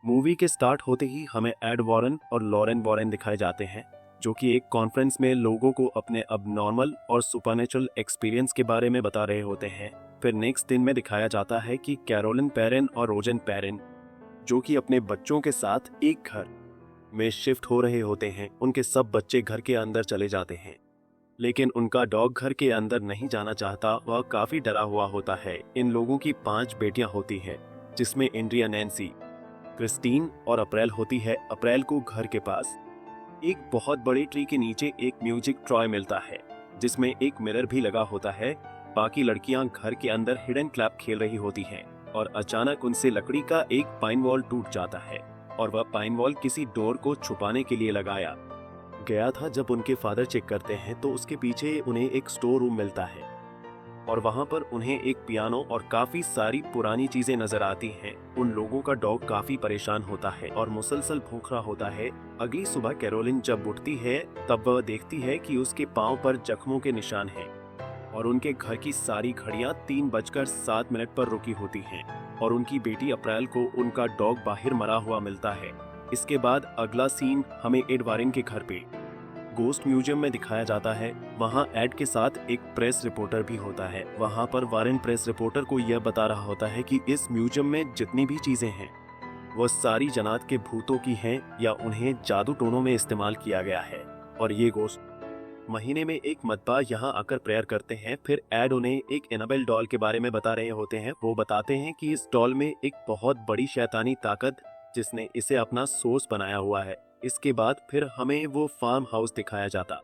Movie के start होते ही हमें एड वॉरेन और लॉरेन वॉरेन दिखाए जाते हैं, जो कि एक कॉन्फ्रेंस में लोगों को अपने अब नॉर्मल और सुपरनेचुरल एक्सपीरियंस के बारे में बता रहे होते हैं। फिर नेक्स्ट दिन में दिखाया जाता है कि कैरोलिन पेरेन और रोजन पेरेन, जो कि अपने बच्चों के साथ एक घर में शिफ्ट हो रहे होते हैं, उनके सब बच्चे घर के अंदर चले जाते हैं, लेकिन उनका डॉग घर के अंदर नहीं जाना चाहता। वह काफी डरा हुआ होता है। इन लोगों की 5 बेटियां होती हैं, जिसमें एंड्रिया, नैन्सी, क्रिस्टीन और अप्रैल होती है। अप्रैल को घर के पास एक बहुत बड़े ट्री के नीचे एक म्यूजिक टॉय मिलता है, जिसमें एक मिरर भी लगा होता है। बाकी लड़कियां घर के अंदर हिडन क्लैप खेल रही होती हैं और अचानक उनसे लकड़ी का एक पाइन वॉल टूट जाता है और वह पाइन वॉल किसी डोर को छुपाने के लिए लगाया गया था। जब उनके फादर चेक करते हैं तो उसके पीछे उन्हें एक स्टोर रूम मिलता है और वहां पर उन्हें एक पियानो और काफी सारी पुरानी चीजें नजर आती हैं। उन लोगों का डॉग काफी परेशान होता है और मुसलसल भूख रहा होता है। अगली सुबह कैरोलिन जब उठती है तब वह देखती है कि उसके पांव पर जख्मों के निशान हैं और उनके घर की सारी घड़ियां 3:07 पर रुकी होती हैं और उनकी बेटी अप्रैल को उनका डॉग बाहर मरा हुआ मिलता है। इसके बाद अगला सीन हमें एड वॉरेन के घर पे गोस्ट म्यूजियम में दिखाया जाता है। वहां एड के साथ एक प्रेस रिपोर्टर भी होता है। वहां पर वॉरेन प्रेस रिपोर्टर को यह बता रहा होता है कि इस म्यूजियम में जितनी भी चीजें हैं वह सारी जनात के भूतों की हैं या उन्हें जादू टोनों में इस्तेमाल किया गया है। और ये गोस्ट महीने में एक मरतबा यहाँ आकर प्रेयर करते हैं। फिर एड उन्हें एक एनाबेल डॉल के बारे में बता रहे होते हैं। वो बताते हैं कि इस डॉल में एक बहुत बड़ी शैतानी ताकत जिसने इसे अपना सोर्स बनाया हुआ है। इसके बाद फिर हमें वो फार्म हाउस दिखाया जाता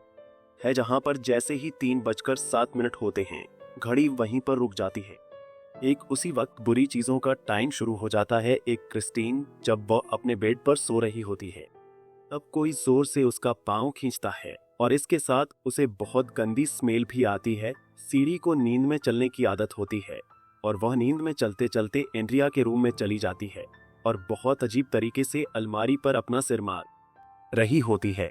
है, जहाँ पर जैसे ही 3:07 होते हैं घड़ी वहीं पर रुक जाती है। एक उसी वक्त बुरी चीजों का टाइम शुरू हो जाता है। एक क्रिस्टीन जब वह अपने बेड पर सो रही होती है तब कोई जोर से उसका पांव खींचता है और इसके साथ उसे बहुत गंदी स्मेल भी आती है। सीढ़ी को नींद में चलने की आदत होती है और वह नींद में चलते चलते एंड्रिया के रूम में चली जाती है और बहुत अजीब तरीके से अलमारी पर अपना सिर मार रही होती है।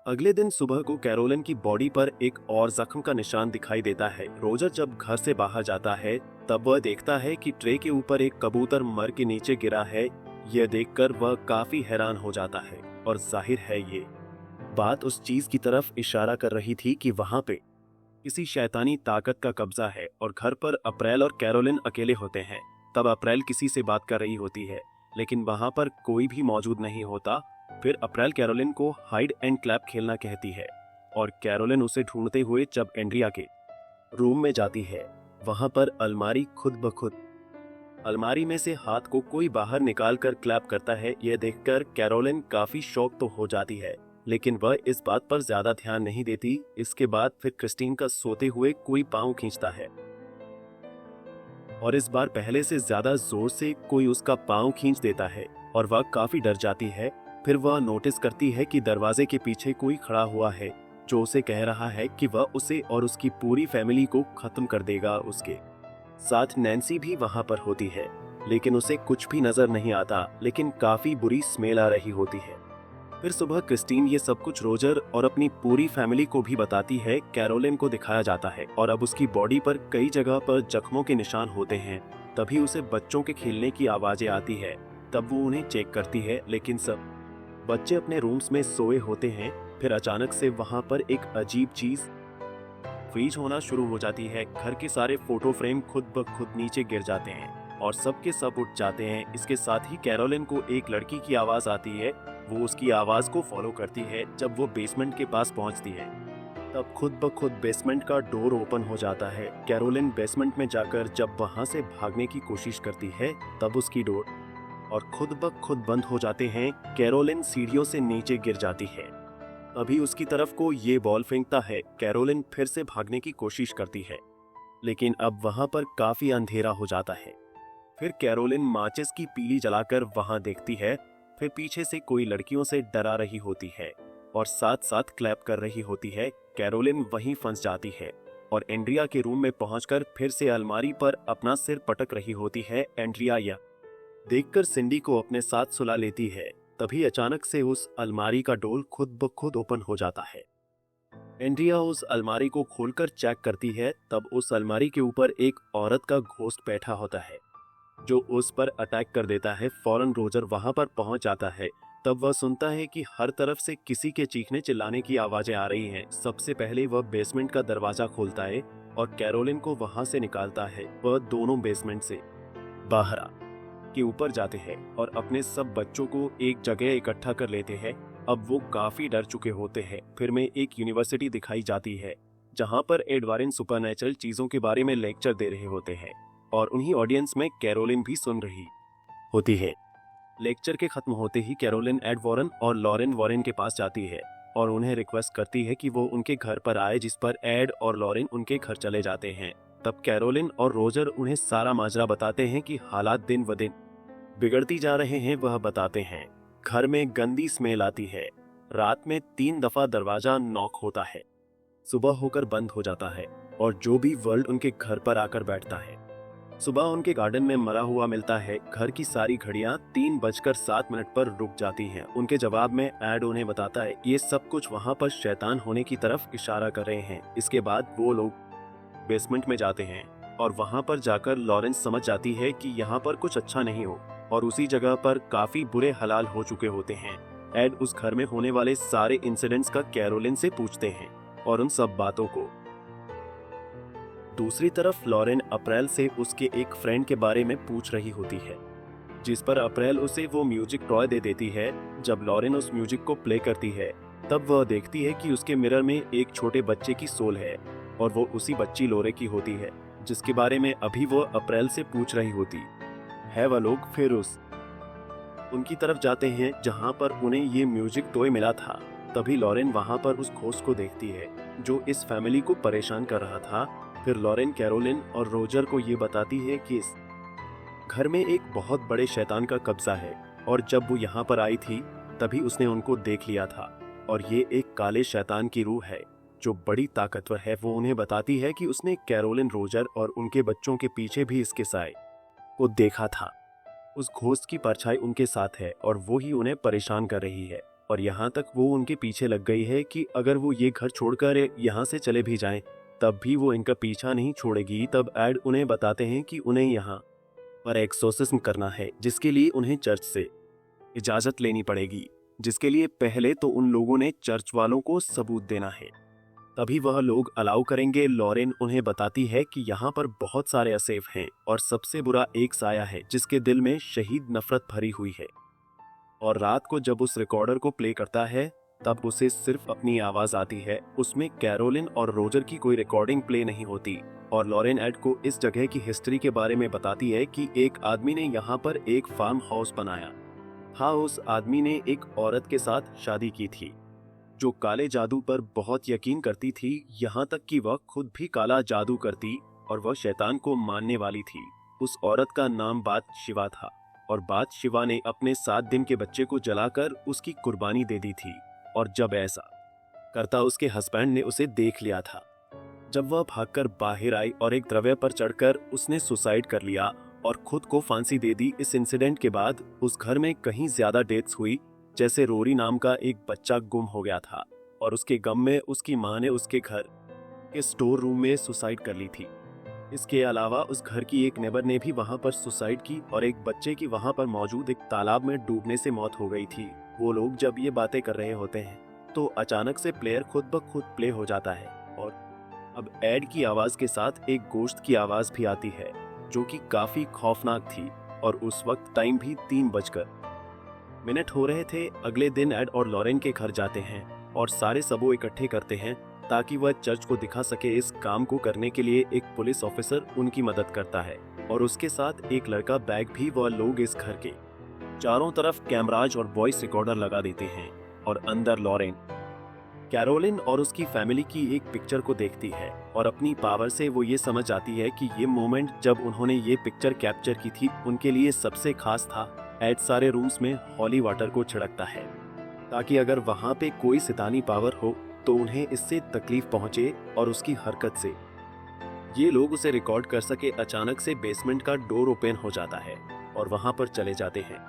अगले दिन सुबह को कैरोलिन की बॉडी पर एक और जख्म का निशान दिखाई देता है। रोजर जब घर से बाहर जाता है तब वह देखता है कि ट्रे के ऊपर एक कबूतर मर के नीचे गिरा है। यह देखकर वह काफी हैरान हो जाता है और जाहिर है ये बात उस चीज की तरफ इशारा कर रही थी कि वहां पे किसी शैतानी ताकत का कब्जा है। और घर पर अप्रैल और कैरोलिन अकेले होते हैं। तब अप्रैल किसी से बात कर रही होती है, लेकिन वहां पर कोई भी मौजूद नहीं होता। फिर अप्रैल कैरोलिन को हाइड एंड क्लैप खेलना कहती है और कैरोलिन उसे ढूंढते हुए जब एंड्रिया के रूम में जाती है, वहां पर अलमारी खुद ब खुद अलमारी में से हाथ को कोई बाहर निकाल कर क्लैप करता है। यह देखकर कैरोलिन काफी शॉक तो हो जाती है, लेकिन वह इस बात पर ज्यादा ध्यान नहीं देती। इसके बाद फिर क्रिस्टीन का सोते हुए कोई पांव खींचता है और इस बार पहले से ज्यादा जोर से कोई उसका पांव खींच देता है और वह काफी डर जाती है। फिर वह नोटिस करती है कि दरवाजे के पीछे कोई खड़ा हुआ है, जो उसे कह रहा है कि वह उसे और उसकी पूरी फैमिली को खत्म कर देगा। उसके साथ नैन्सी भी वहां पर होती है, लेकिन उसे कुछ भी नजर नहीं आता, लेकिन काफी बुरी स्मेल आ रही होती है। फिर सुबह क्रिस्टीन ये सब कुछ रोजर और अपनी पूरी फैमिली को भी बताती है। कैरोलिन को दिखाया जाता है और अब उसकी बॉडी पर कई जगह पर जख्मों के निशान होते हैं। तभी उसे बच्चों के खेलने की आवाजें आती है। तब वो उन्हें चेक करती है, लेकिन सब बच्चे अपने रूम्स में सोए होते हैं। फिर अचानक से वहां पर एक अजीब चीज फ्रीज होना शुरू हो जाती है। घर के सारे फोटो फ्रेम खुद ब खुद नीचे गिर जाते हैं और सब के सब उठ जाते हैं। इसके साथ ही कैरोलिन को एक लड़की की आवाज आती है। वो उसकी आवाज को फॉलो करती है। जब वो बेसमेंट के पास पहुंचती है तब खुद ब खुद बेसमेंट का डोर ओपन हो जाता है। कैरोलिन बेसमेंट में जाकर जब वहां से भागने की कोशिश करती है तब उसकी डोर और खुद ब खुद बंद हो जाते हैं। कैरोलिन सीढ़ियों से नीचे गिर जाती है। अभी उसकी तरफ को ये बॉल फेंकता है। कैरोलिन फिर से भागने की कोशिश करती है, लेकिन अब वहां पर काफी अंधेरा हो जाता है। फिर कैरोलिन माचिस की पीली जलाकर वहां देखती है। फिर पीछे से कोई लड़कियों से डरा रही होती है और साथ साथ क्लैप कर रही होती है। कैरोलिन वहीं फंस जाती है और एंड्रिया के रूम में पहुंचकर फिर से अलमारी पर अपना सिर पटक रही होती है। एंड्रिया यह देखकर सिंडी को अपने साथ सुला लेती है। तभी अचानक से उस अलमारी का डोर खुद ब खुद ओपन हो जाता है। एंड्रिया उस अलमारी को खोलकर चेक करती है। तब उस अलमारी के ऊपर एक औरत का घोस्ट बैठा होता है जो उस पर अटैक कर देता है। फौरन रोजर वहां पर पहुंच जाता है। तब वह सुनता है कि हर तरफ से किसी के चीखने चिल्लाने की आवाजें आ रही हैं। सबसे पहले वह बेसमेंट का दरवाजा खोलता है और कैरोलिन को वहां से निकालता है। वह दोनों बेसमेंट से बाहर के ऊपर जाते हैं और अपने सब बच्चों को एक जगह इकट्ठा कर लेते हैं। अब वो काफी डर चुके होते हैं। फिर में एक यूनिवर्सिटी दिखाई जाती है जहां पर एड वॉरेन सुपरनैचुरल चीजों के बारे में लेक्चर दे रहे होते हैं और उन्हीं ऑडियंस में कैरोलिन भी सुन रही होती है। लेक्चर के खत्म होते ही कैरोलिन एड वॉरेन और लॉरेन वॉरेन के पास जाती है और उन्हें रिक्वेस्ट करती है कि वो उनके घर पर आए, जिस पर एड और लॉरेन उनके घर चले जाते हैं। तब कैरोलिन और रोजर उन्हें सारा माजरा बताते हैं कि हालात दिन ब दिन बिगड़ती जा रहे हैं। वह बताते हैं घर में गंदी स्मेल आती है। रात में 3 दफा दरवाजा नॉक होता है, सुबह होकर बंद हो जाता है और जो भी वर्ल्ड उनके घर पर आकर बैठता है सुबह उनके गार्डन में मरा हुआ मिलता है। घर की सारी घड़ियां 3:07 पर रुक जाती हैं। उनके जवाब में एड उन्हें बताता है ये सब कुछ वहां पर शैतान होने की तरफ इशारा कर रहे हैं। इसके बाद वो लोग बेसमेंट में जाते हैं और वहां पर जाकर लॉरेंस समझ जाती है कि यहाँ पर कुछ अच्छा नहीं हो और उसी जगह पर काफी बुरे हालात हो चुके होते हैं। एड उस घर में होने वाले सारे इंसिडेंट्स का कैरोलिन से पूछते हैं और उन सब बातों को। दूसरी तरफ लॉरेन अप्रैल से उसके एक फ्रेंड के बारे में पूछ रही होती है, जिस पर अप्रैल उसे वो म्यूजिक टॉय दे देती है। जब लॉरेन उस म्यूजिक को प्ले करती है तब वह देखती है कि उसके मिरर में एक छोटे बच्चे की सोल है और वो उसी बच्ची लोरे की होती है जिसके बारे में अभी वो अप्रैल से पूछ रही होती है। वह लोग फिर उनकी तरफ जाते हैं जहां पर उन्हें ये म्यूजिक टॉय मिला था। तभी लॉरेन वहां पर उस घोस्ट को देखती है जो इस फैमिली को परेशान कर रहा था। फिर लॉरेन कैरोलिन और रोजर को ये बताती है कि इस घर में एक बहुत बड़े शैतान का कब्जा है और जब वो यहाँ पर आई थी तभी उसने उनको देख लिया था और ये एक काले शैतान की रूह है जो बड़ी ताकतवर है। वो उन्हें बताती है कि उसने कैरोलिन, रोजर और उनके बच्चों के पीछे भी इसके साए को देखा था। उस घोस्ट की परछाई उनके साथ है और वो ही उन्हें परेशान कर रही है और यहाँ तक वो उनके पीछे लग गई है कि अगर वो ये घर छोड़कर यहाँ से चले भी जाएं तब भी वो इनका पीछा नहीं छोड़ेगी। तब एड उन्हें बताते हैं कि उन्हें यहाँ पर एक्सोर्सिज्म करना है जिसके लिए उन्हें चर्च से इजाजत लेनी पड़ेगी, जिसके लिए पहले तो उन लोगों ने चर्च वालों को सबूत देना है, तभी वह लोग अलाउ करेंगे। लॉरेन उन्हें बताती है कि यहाँ पर बहुत सारे असेफ हैं और सबसे बुरा एक साया है जिसके दिल में शहीद नफरत भरी हुई है और रात को जब उस रिकॉर्डर को प्ले करता है तब उसे सिर्फ अपनी आवाज आती है। उसमें कैरोलिन और रोजर की कोई रिकॉर्डिंग प्ले नहीं होती और लॉरेन एड को इस जगह की हिस्ट्री के बारे में बताती है कि एक आदमी ने यहाँ पर एक फार्म हाउस बनाया था। उस आदमी ने एक औरत के साथ शादी की थी जो काले जादू पर बहुत यकीन करती थी, यहाँ तक कि वह खुद भी काला जादू करती और वह शैतान को मानने वाली थी। उस औरत का नाम बात शिवा था और बात शिवा ने अपने 7 दिन के बच्चे को जलाकर उसकी कुर्बानी दे दी थी और जब ऐसा करता उसके हस्बैंड ने उसे देख लिया था। जब वह भागकर बाहर आई और एक द्रव्य पर चढ़कर उसने सुसाइड कर लिया और खुद को फांसी दे दी। इस इंसिडेंट के बाद उस घर में कहीं ज्यादा डेथ्स हुई, जैसे रोरी नाम का एक बच्चा गुम हो गया था और उसके गम में उसकी मां ने उसके घर के स्टोर रूम में सुसाइड कर ली थी। इसके अलावा उस घर की एक नेबर ने भी वहां पर सुसाइड की और एक बच्चे की वहां पर मौजूद एक तालाब में डूबने से मौत हो गई थी। वो लोग जब ये बातें कर रहे होते हैं तो अचानक से प्लेयर खुद ब खुद प्ले हो जाता है और अब एड की आवाज के साथ एक गोश्त की आवाज भी आती है जो कि काफी खौफनाक थी और उस वक्त टाइम भी 3:00 हो रहे थे। अगले दिन एड और लॉरेन के घर जाते हैं और सारे सबो इकट्ठे करते हैं ताकि वह चर्च को दिखा सके। इस काम को करने के लिए एक पुलिस ऑफिसर उनकी मदद करता है और उसके साथ एक लड़का बैग भी। वह लोग इस घर के चारों तरफ कैमराज और वॉइस रिकॉर्डर लगा देते हैं और अंदर लॉरेन कैरोलिन और उसकी फैमिली की एक पिक्चर को देखती है और अपनी पावर से वो ये समझ आती है कि ये मोमेंट जब उन्होंने ये पिक्चर कैप्चर की थी उनके लिए सबसे खास था। एड सारे रूम्स में हॉली वाटर को छिड़कता है ताकि अगर वहां पे कोई शैतानी पावर हो तो उन्हें इससे तकलीफ पहुंचे और उसकी हरकत से ये लोग उसे रिकॉर्ड कर सके। अचानक से बेसमेंट का डोर ओपन हो जाता है और वहां पर चले जाते हैं,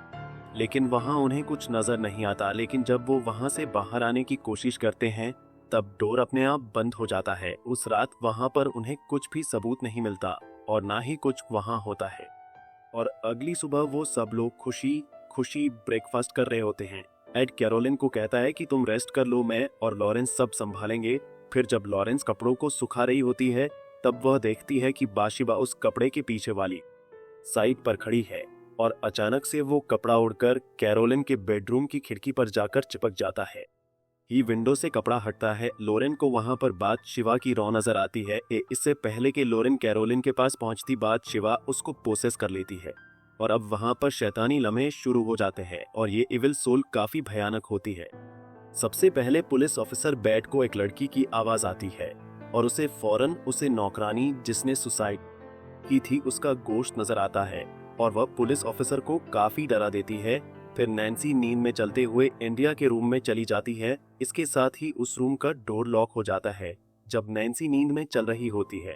लेकिन वहां उन्हें कुछ नजर नहीं आता। लेकिन जब वो वहां से बाहर आने की कोशिश करते हैं तब डोर अपने आप बंद हो जाता है। उस रात वहां पर उन्हें कुछ भी सबूत नहीं मिलता और ना ही कुछ वहां होता है। और अगली सुबह वो सब लोग खुशी खुशी ब्रेकफास्ट कर रहे होते हैं। एड कैरोलिन को कहता है कि तुम रेस्ट कर लो, मैं और लॉरेंस सब संभालेंगे। फिर जब लॉरेंस कपड़ों को सुखा रही होती है तब वह देखती है कि बाशिबा उस कपड़े के पीछे वाली साइड पर खड़ी है और अचानक से वो कपड़ा उड़कर कैरोलिन के बेडरूम की खिड़की पर जाकर चिपक जाता है। ही विंडो से कपड़ा हटता है। लोरेन को वहां पर बादशिवा की रॉ नजर आती है। इससे पहले कि लोरेन कैरोलिन के पास पहुंचती, बादशिवा उसको पोसेस कर लेती है और अब वहां पर शैतानी लम्हे शुरू हो जाते हैं और ये इविल सोल काफी भयानक होती है। सबसे पहले पुलिस ऑफिसर बैट को एक लड़की की आवाज आती है और उसे फौरन उसे नौकरानी जिसने सुसाइड की थी उसका गोश्त नजर आता है और वह पुलिस ऑफिसर को काफी डरा देती है। फिर नैन्सी नींद में चलते हुए इंडिया के रूम में चली जाती है। इसके साथ ही उस रूम का डोर लॉक हो जाता है। जब नैन्सी नींद में चल रही होती है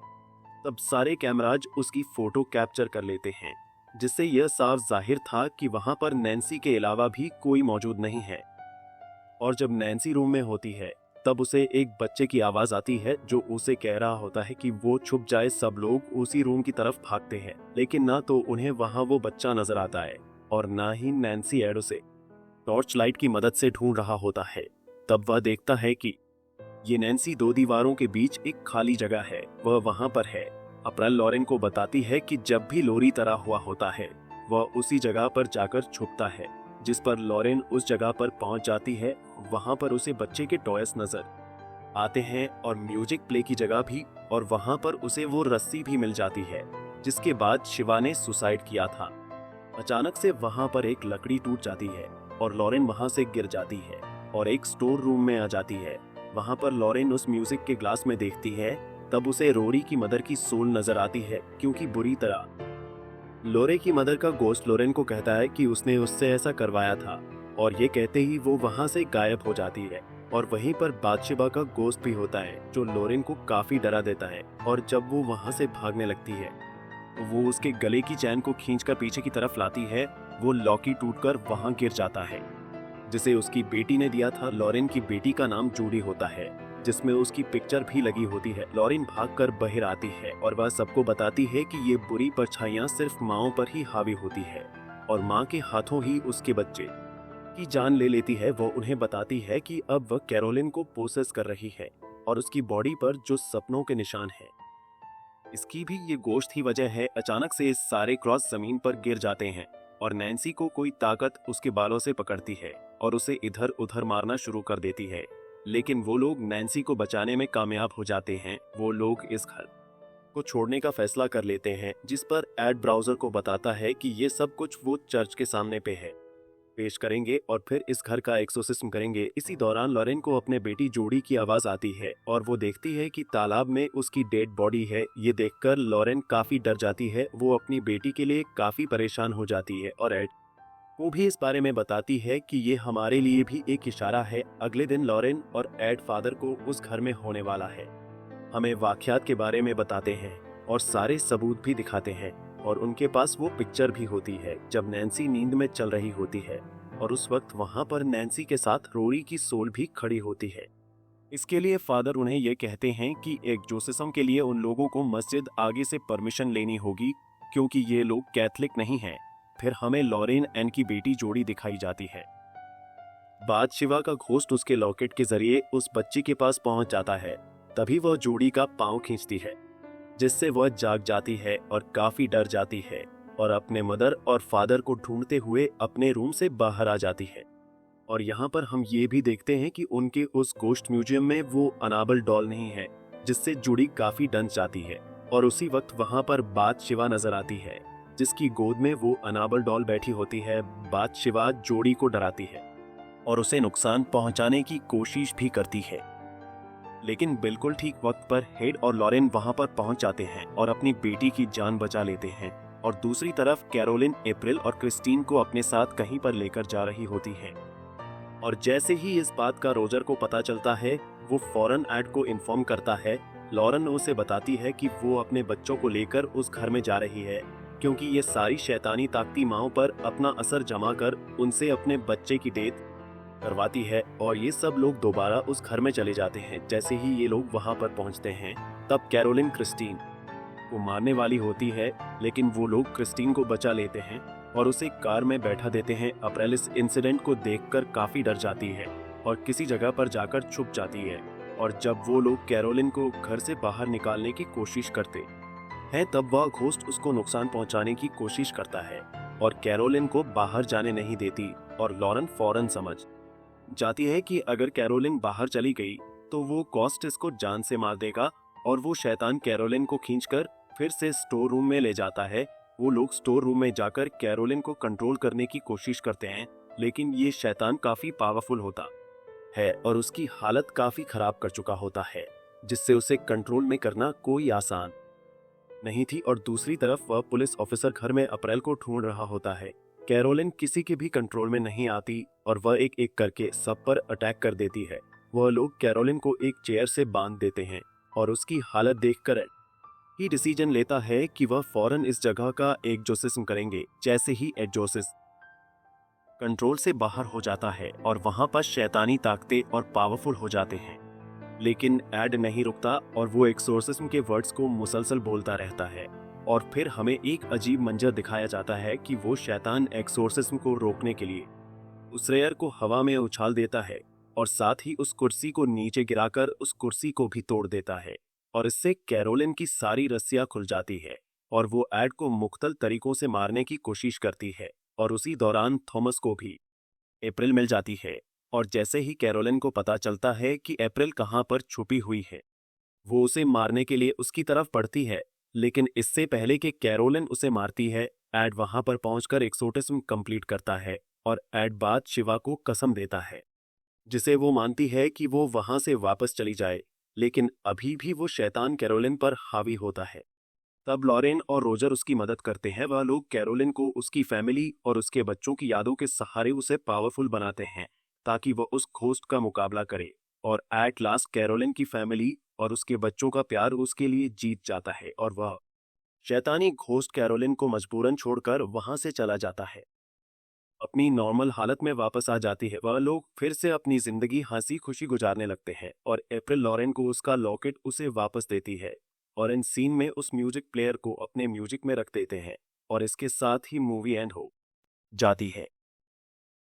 तब सारे कैमराज उसकी फोटो कैप्चर कर लेते हैं, जिससे यह साफ जाहिर था कि वहां पर नैन्सी के अलावा भी कोई मौजूद नहीं है। और जब नैन्सी रूम में होती है तब उसे एक बच्चे की आवाज आती है जो उसे कह रहा होता है कि वो छुप जाए। सब लोग उसी रूम की तरफ भागते हैं, लेकिन ना तो उन्हें वहां वो बच्चा नजर आता है और ना ही नैन्सी एड उसे टॉर्च लाइट की मदद से ढूंढ रहा होता है। तब वह देखता है कि ये नैन्सी दो दीवारों के बीच एक खाली जगह है, वह वहां पर है। अप्रैल लॉरेन को बताती है कि जब भी लोरी तरह हुआ होता है वह उसी जगह पर जाकर छुपता है, जिस पर लॉरेन उस जगह पर पहुंच जाती है। वहां पर उसे बच्चे के टॉयस नजर आते हैं और म्यूजिक प्ले की जगह भी, और वहां पर उसे वो रस्सी भी मिल जाती है जिसके बाद शिवा ने सुसाइड किया था। अचानक से वहां पर एक लकड़ी टूट जाती है और लॉरेन वहां से गिर जाती है और एक स्टोर रूम में आ जाती है। वहां पर लॉरेन उस म्यूजिक के ग्लास में देखती है, तब उसे रोरी की मदर की सोल नजर आती है, क्योंकि बुरी तरह लोरे की मदर का गोश्त लोरेन को कहता है कि उसने उससे ऐसा करवाया था, और ये कहते ही वो वहां से गायब हो जाती है। और वहीं पर बादशिबा का गोश्त भी होता है जो लोरेन को काफी डरा देता है, और जब वो वहां से भागने लगती है वो उसके गले की चैन को खींचकर पीछे की तरफ लाती है। वो लॉकी टूटकर वहां गिर जाता है जिसे उसकी बेटी ने दिया था। लॉरेन की बेटी का नाम जूडी होता है, जिसमें उसकी पिक्चर भी लगी होती है। लॉरेन भागकर बाहर आती है और वह सबको बताती है कि ये बुरी परछाइयां सिर्फ माँओं पर ही हावी होती है और माँ के हाथों ही उसके बच्चे की जान ले लेती है। वो उन्हें बताती है कि अब वह कैरोलिन को पोसेस कर रही है और उसकी बॉडी पर जो सपनों के निशान हैं, इसकी भी ये गोश्त ही वजह है। अचानक से इस सारे क्रॉस जमीन पर गिर जाते हैं और नैन्सी को कोई ताकत उसके बालों से पकड़ती है और उसे इधर उधर मारना शुरू कर देती है, लेकिन वो लोग नैन्सी को बचाने में कामयाब हो जाते हैं। वो लोग इस घर को छोड़ने का फैसला कर लेते हैं, जिस पर एड ब्राउजर को बताता है कि ये सब कुछ वो चर्च के सामने पेश करेंगे और फिर इस घर का एक्सोर्सिज्म करेंगे। इसी दौरान लॉरेन को अपने बेटी जोडी की आवाज आती है और वो देखती है कि तालाब में उसकी डेड बॉडी है। ये देखकर लॉरेन काफी डर जाती है। वो अपनी बेटी के लिए काफी परेशान हो जाती है और एड वो भी इस बारे में बताती है कि ये हमारे लिए भी एक इशारा है। अगले दिन लॉरेन और एड फादर को उस घर में होने वाला है हमें वाकयात के बारे में बताते हैं और सारे सबूत भी दिखाते हैं, और उनके पास वो पिक्चर भी होती है जब नैन्सी नींद में चल रही होती है और उस वक्त वहां पर नैन्सी के साथ रोरी की सोल भी खड़ी होती है। इसके लिए फादर उन्हें ये कहते हैं कि एक्सोर्सिज्म के लिए उन लोगों को मस्जिद आगे से परमिशन लेनी होगी, क्योंकि ये लोग कैथलिक नहीं हैं। फिर हमें लॉरेन एन की बेटी जोडी दिखाई जाती है। बादशिवा का घोस्ट उसके लॉकेट के जरिए उस बच्ची के पास पहुंच जाता है। तभी वह जोडी का पांव खींचती है, जिससे वह जाग जाती है और काफी डर जाती है और अपने मदर और फादर को ढूंढते हुए अपने रूम से बाहर आ जाती है। और यहाँ पर हम ये भी देखते हैं कि उनके उस गोश्ट म्यूजियम में वो अनाबल डॉल नहीं है, जिससे जोडी काफी डर जाती है। और उसी वक्त वहां पर बादशिवा नजर आती है, जिसकी गोद में वो अनाबल डॉल बैठी होती है। बादशिवा जोडी को डराती है और उसे नुकसान पहुंचाने की कोशिश भी करती है, लेकिन बिल्कुल ठीक वक्त पर हेड और लॉरेन वहां पर पहुंच जाते हैं और अपनी बेटी की जान बचा लेते हैं। और दूसरी तरफ कैरोलिन अप्रैल और क्रिस्टीन को अपने साथ कहीं पर लेकर जा रही होती है, और जैसे ही इस बात का रोजर को पता चलता है वो फौरन एड को इन्फॉर्म करता है। लॉरेन उसे बताती है कि वो अपने बच्चों को लेकर उस घर में जा रही है, क्योंकि ये सारी शैतानी ताकती माओं पर अपना असर जमा कर उनसे अपने बच्चे की डेथ करवाती है। और ये सब लोग दोबारा उस घर में चले जाते हैं। जैसे ही ये लोग वहां पर पहुंचते हैं तब कैरोलिन क्रिस्टीन को मारने वाली होती है, लेकिन वो लोग क्रिस्टीन को बचा लेते हैं और उसे कार में बैठा देते हैं। अप्रैल इस इंसिडेंट को देखकर काफी डर जाती है और किसी जगह पर जाकर छुप जाती है। और जब वो लोग कैरोलिन को घर से बाहर निकालने की कोशिश करते हैं, तब वह घोस्ट उसको नुकसान पहुंचाने की कोशिश करता है और कैरोलिन को बाहर जाने नहीं देती। और लॉरेन फौरन समझ जाती है कि अगर कैरोलिन बाहर चली गई तो वो कॉस्टिस को जान से मार देगा और वो शैतान कैरोलिन को खींचकर फिर से स्टोर रूम में ले जाता है। वो लोग स्टोर रूम में जाकर कैरोलिन को कंट्रोल करने की कोशिश करते हैं, लेकिन ये शैतान काफी पावरफुल होता है और उसकी हालत काफी खराब कर चुका होता है, जिससे उसे कंट्रोल में करना कोई आसान नहीं थी। और दूसरी तरफ वह पुलिस ऑफिसर घर में अप्रैल को ढूंढ रहा होता है। कैरोलिन किसी के भी कंट्रोल में नहीं आती और वह एक एक करके सब पर अटैक कर देती है। वह लोग कैरोलिन को एक चेयर से बांध देते हैं और उसकी हालत देखकर ही डिसीजन लेता है कि वह फौरन इस जगह का एक्सोर्सिज्म करेंगे। जैसे ही एक्सोर्सिज्म कंट्रोल से बाहर हो जाता है और वहां पर शैतानी ताकतें और पावरफुल हो जाते हैं, लेकिन एड नहीं रुकता और वो एक्सोर्सिज्म के वर्ड्स को मुसलसल बोलता रहता है। और फिर हमें एक अजीब मंजर दिखाया जाता है कि वो शैतान एक्सोर्सिज्म को रोकने के लिए उस रेयर को हवा में उछाल देता है और साथ ही उस कुर्सी को नीचे गिराकर उस कुर्सी को भी तोड़ देता है। और इससे कैरोलिन की सारी रस्सियां खुल जाती है और वो एड को मुख्तल तरीकों से मारने की कोशिश करती है। और उसी दौरान थॉमस को भी अप्रैल मिल जाती है। और जैसे ही कैरोलिन को पता चलता है कि अप्रैल कहाँ पर छुपी हुई है, वो उसे मारने के लिए उसकी तरफ बढ़ती है, लेकिन इससे पहले कि कैरोलिन उसे मारती है, एड वहां पर पहुंचकर एक्सोर्सिज्म कंप्लीट करता है। और एड बाद शिवा को कसम देता है, जिसे वो मानती है कि वो वहां से वापस चली जाए, लेकिन अभी भी वो शैतान कैरोलिन पर हावी होता है। तब लॉरेन और रोजर उसकी मदद करते हैं। वह लोग कैरोलिन को उसकी फैमिली और उसके बच्चों की यादों के सहारे उसे पावरफुल बनाते हैं, ताकि वह उस घोस्ट का मुकाबला करे। और एट लास्ट कैरोलिन की फैमिली और उसके बच्चों का प्यार उसके लिए जीत जाता है और वह शैतानी घोस्ट कैरोलिन को मजबूरन छोड़कर वहां से चला जाता है। अपनी नॉर्मल हालत में वापस आ जाती है। वह लोग फिर से अपनी जिंदगी हंसी खुशी गुजारने लगते हैं और अप्रैल लॉरेन को उसका लॉकेट उसे वापस देती है और इन सीन में उस म्यूजिक प्लेयर को अपने म्यूजिक में रख देते हैं और इसके साथ ही मूवी एंड हो जाती है।